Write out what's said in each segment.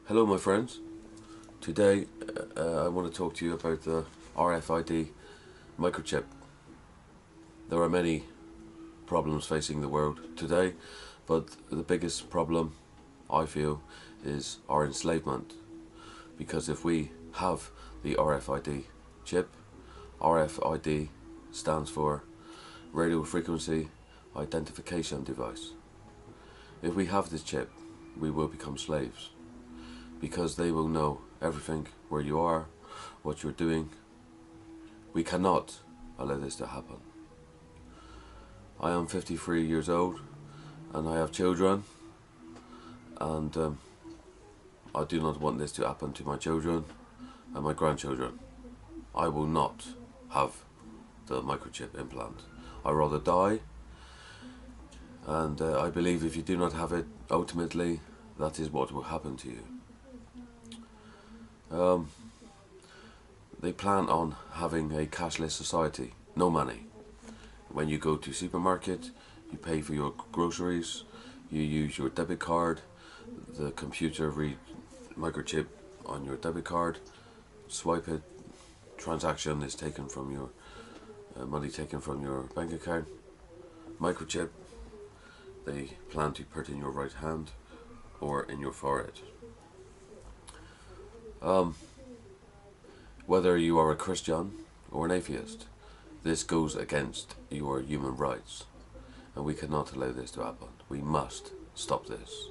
Hello my friends, today I want to talk to you about the R.F.I.D microchip. There are many problems facing the world today, but the biggest problem I feel is our enslavement, because if we have the R.F.I.D chip, R.F.I.D stands for radio frequency identification device. If we have this chip, we will become slaves, because they will know everything, where you are, what you're doing. We cannot allow this to happen. I am 53 years old and I have children, and I do not want this to happen to my children and my grandchildren. I will not have the microchip implant. I'd rather die, and I believe if you do not have it, ultimately that is what will happen to you. They plan on having a cashless society, no money. When you go to supermarket, you pay for your groceries, you use your debit card, the computer read microchip on your debit card, swipe it, transaction is taken from your money taken from your bank account. Microchip, they plan to put in your right hand or in your forehead. Whether you are a Christian or an atheist, this goes against your human rights, and we cannot allow this to happen. We must stop this.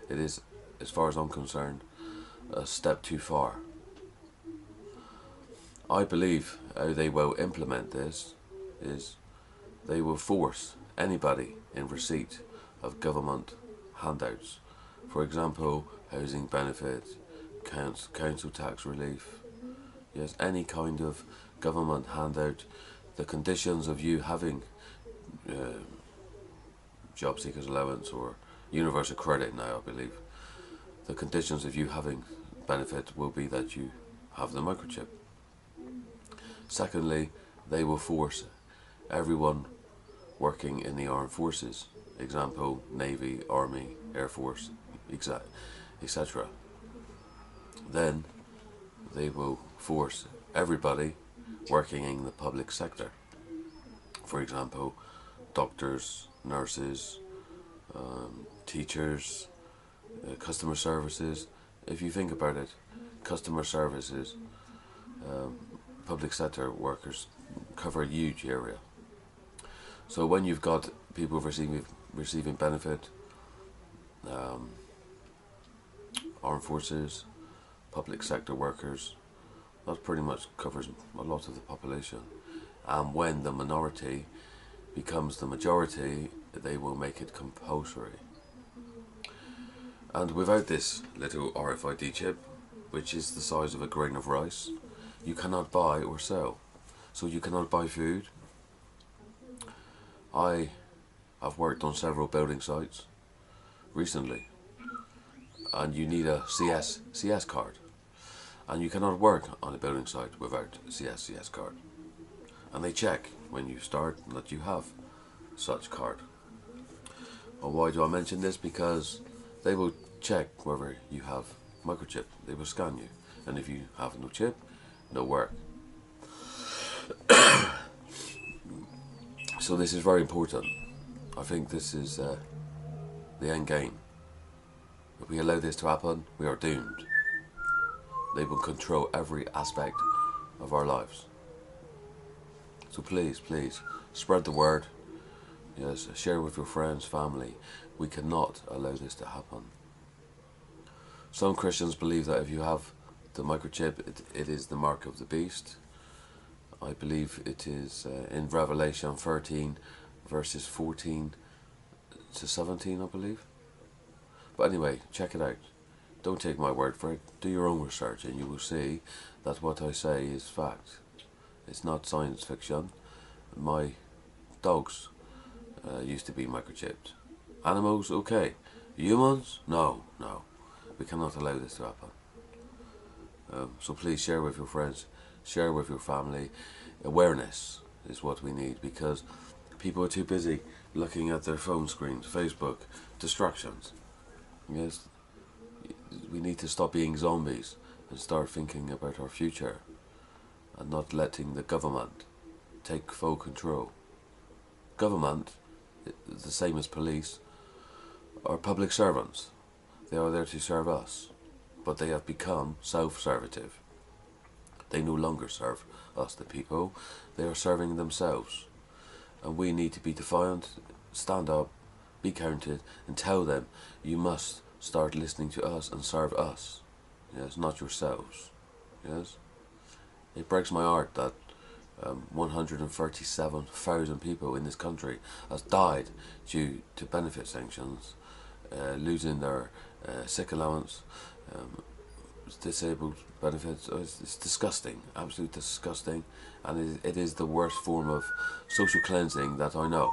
It is, as far as I'm concerned, a step too far. I believe how they will implement this is they will force anybody in receipt of government handouts, for example, housing benefit, council tax relief, yes, any kind of government handout, the conditions of you having job seekers allowance or universal credit now, I believe, the conditions of you having benefit will be that you have the microchip. Secondly, they will force everyone working in the armed forces, example, Navy, Army, Air Force, etc. Then they will force everybody working in the public sector, for example, doctors, nurses, teachers, customer services. If you think about it, customer services, public sector workers cover a huge area. So when you've got people receiving benefit, armed forces, public sector workers, that pretty much covers a lot of the population. And when the minority becomes the majority, they will make it compulsory. And without this little R.F.I.D chip, which is the size of a grain of rice, you cannot buy or sell. So you cannot buy food. I have worked on several building sites recently, and you need a CS card. And you cannot work on a building site without a CS card. And they check when you start that you have such card. Well, why do I mention this? Because they will check whether you have microchip. They will scan you, and if you have no chip, no work. So this is very important. I think this is the end game. If we allow this to happen, we are doomed. They will control every aspect of our lives. So please, spread the word. Yes, share with your friends, family. We cannot allow this to happen. Some Christians believe that if you have the microchip, it is the mark of the beast. I believe it is in Revelation 13, verses 14 to 17, I believe. But anyway, check it out. Don't take my word for it. Do your own research, and you will see that what I say is fact. It's not science fiction. My dogs used to be microchipped. Animals, okay. Humans, no. We cannot allow this to happen. So please share with your friends, share with your family. Awareness is what we need, because people are too busy looking at their phone screens, Facebook, distractions. Yes, we need to stop being zombies and start thinking about our future and not letting the government take full control. Government, the same as police, are public servants. They are there to serve us, but they have become self-servitive. They no longer serve us, the people. They are serving themselves. And we need to be defiant, stand up, be counted, and tell them, you must start listening to us and serve us. Yes, not yourselves. Yes? It breaks my heart that 137,000 people in this country has died due to benefit sanctions, losing their sick allowance, disabled benefits. It's disgusting, absolutely disgusting, and it is the worst form of social cleansing that I know.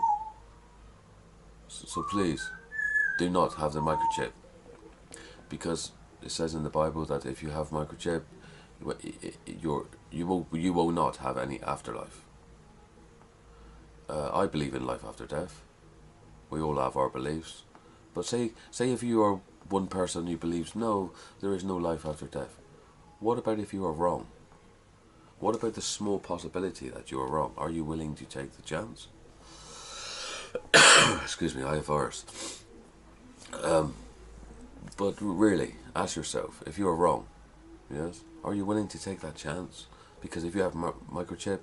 So please, do not have the microchip, because it says in the Bible that if you have microchip, you will not have any afterlife. I believe in life after death. We all have our beliefs, but say if you are one person who believes no, there is no life after death. What about if you are wrong? What about the small possibility that you are wrong? Are you willing to take the chance? Excuse me, I have virus. But really, ask yourself, if you are wrong, yes, are you willing to take that chance? Because if you have microchip,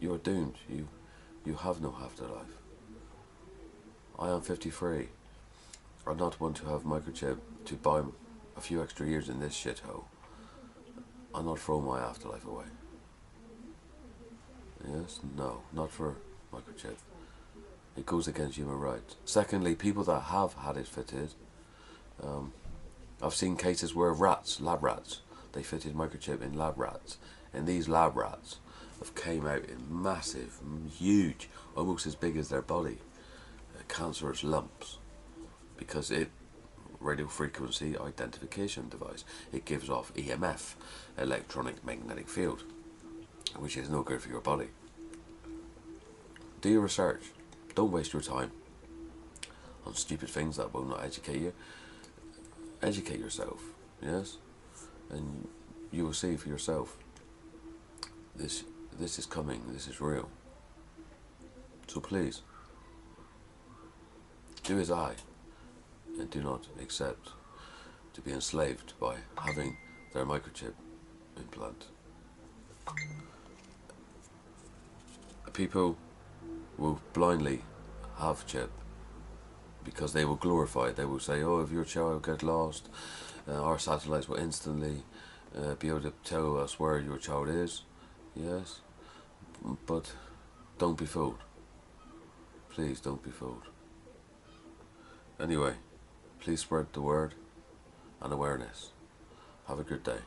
you are doomed. You have no afterlife. I am 53. I not want to have microchip to buy a few extra years in this shithole. I'll not throw my afterlife away. Yes? No, not for microchip. It goes against human rights. Secondly, people that have had it fitted, I've seen cases where lab rats, they fitted microchip in lab rats, and these lab rats have came out in massive, huge, almost as big as their body, cancerous lumps, because it radio frequency identification device. It gives off EMF, electronic magnetic field, which is no good for your body. Do your research. Don't waste your time on stupid things that will not educate you. Educate yourself, yes, and you will see for yourself. This is coming. This is real. So please, do as I, and do not accept to be enslaved by having their microchip implant. People will blindly have chip because they will glorify it. They will say, oh, if your child gets lost, our satellites will instantly be able to tell us where your child is. Yes, but don't be fooled. Please don't be fooled. Anyway, please spread the word and awareness. Have a good day.